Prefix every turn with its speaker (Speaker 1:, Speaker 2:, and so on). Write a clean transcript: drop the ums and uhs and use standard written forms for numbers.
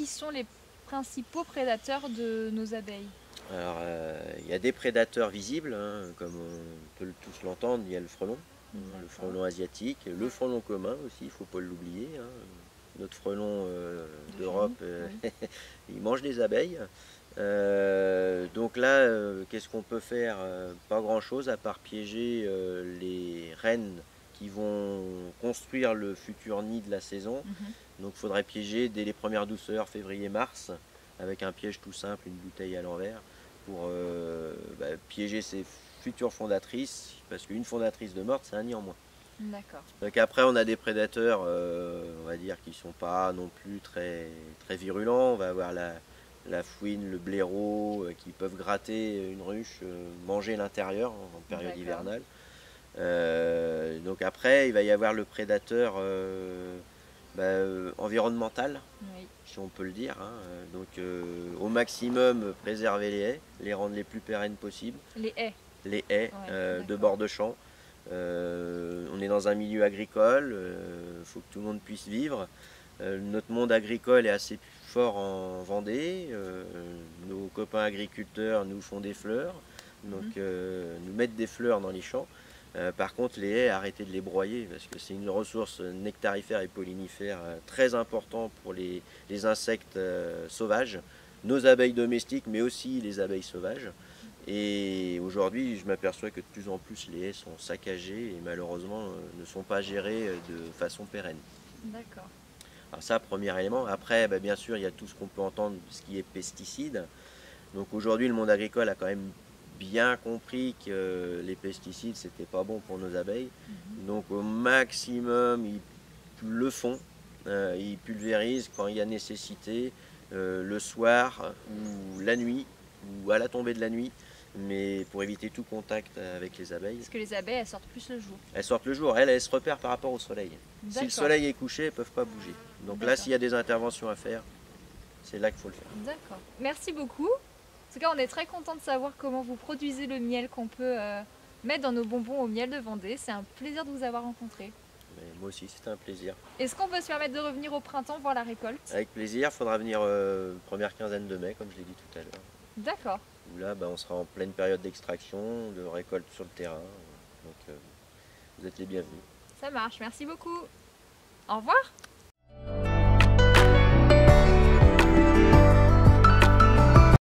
Speaker 1: sont les principaux prédateurs de nos abeilles?
Speaker 2: Alors, il y a des prédateurs visibles, hein, comme on peut tous l'entendre, il y a le frelon, hein, le
Speaker 1: D'accord.
Speaker 2: frelon asiatique, le frelon commun aussi, il ne faut pas l'oublier, hein. Notre frelon
Speaker 1: De
Speaker 2: d'Europe,
Speaker 1: famille, oui.
Speaker 2: il mange des abeilles. Donc là, qu'est-ce qu'on peut faire? Pas grand-chose à part piéger les reines qui vont construire le futur nid de la saison.
Speaker 1: Mhm.
Speaker 2: Donc il faudrait piéger dès les premières douceurs, février-mars, avec un piège tout simple, une bouteille à l'envers, pour piéger ces futures fondatrices, parce qu'une fondatrice de morte, c'est un nid en moins.
Speaker 1: D'accord.
Speaker 2: Donc après, on a des prédateurs, on va dire, qui ne sont pas non plus très, très virulents. On va avoir la fouine, le blaireau, qui peuvent gratter une ruche, manger l'intérieur en période
Speaker 1: D'accord.
Speaker 2: hivernale. Donc après, il va y avoir le prédateur environnemental,
Speaker 1: Oui.
Speaker 2: si on peut le dire, hein. Donc au maximum, préserver les haies, les rendre les plus pérennes possibles.
Speaker 1: Les haies.
Speaker 2: Les haies
Speaker 1: Ouais,
Speaker 2: de
Speaker 1: d'accord.
Speaker 2: bord de champ. On est dans un milieu agricole, il faut que tout le monde puisse vivre. Notre monde agricole est assez fort en Vendée. Nos copains agriculteurs nous font des fleurs, donc
Speaker 1: Mhm.
Speaker 2: nous mettent des fleurs dans les champs. Par contre, les haies, arrêtez de les broyer parce que c'est une ressource nectarifère et pollinifère très importante pour les insectes sauvages, nos abeilles domestiques, mais aussi les abeilles sauvages. Et aujourd'hui, je m'aperçois que de plus en plus les haies sont saccagées et malheureusement ne sont pas gérées de façon pérenne.
Speaker 1: D'accord.
Speaker 2: Alors ça, premier élément. Après, bien sûr, il y a tout ce qu'on peut entendre, ce qui est pesticides. Donc aujourd'hui, le monde agricole a quand même bien compris que les pesticides, c'était pas bon pour nos abeilles.
Speaker 1: Mhm.
Speaker 2: Donc au maximum, ils le font. Ils pulvérisent quand il y a nécessité, le soir ou la nuit, ou à la tombée de la nuit, mais pour éviter tout contact avec les abeilles.
Speaker 1: Parce que les abeilles, elles sortent plus le jour.
Speaker 2: Elles sortent le jour, elles se repèrent par rapport au soleil. Si le
Speaker 1: D'accord.
Speaker 2: soleil est couché, elles ne peuvent pas bouger. Donc là,
Speaker 1: D'accord.
Speaker 2: s'il y a des interventions à faire, c'est là qu'il faut le faire.
Speaker 1: D'accord. Merci beaucoup. En tout cas, on est très content de savoir comment vous produisez le miel qu'on peut mettre dans nos bonbons au miel de Vendée. C'est un plaisir de vous avoir rencontré.
Speaker 2: Mais moi aussi, c'était un plaisir.
Speaker 1: Est-ce qu'on peut se permettre de revenir au printemps voir la récolte?
Speaker 2: Avec plaisir, il faudra venir première quinzaine de mai, comme je l'ai dit tout à l'heure.
Speaker 1: D'accord.
Speaker 2: Où là, on sera en pleine période d'extraction, de récolte sur le terrain. Donc vous êtes les bienvenus.
Speaker 1: Ça marche. Merci beaucoup. Au revoir.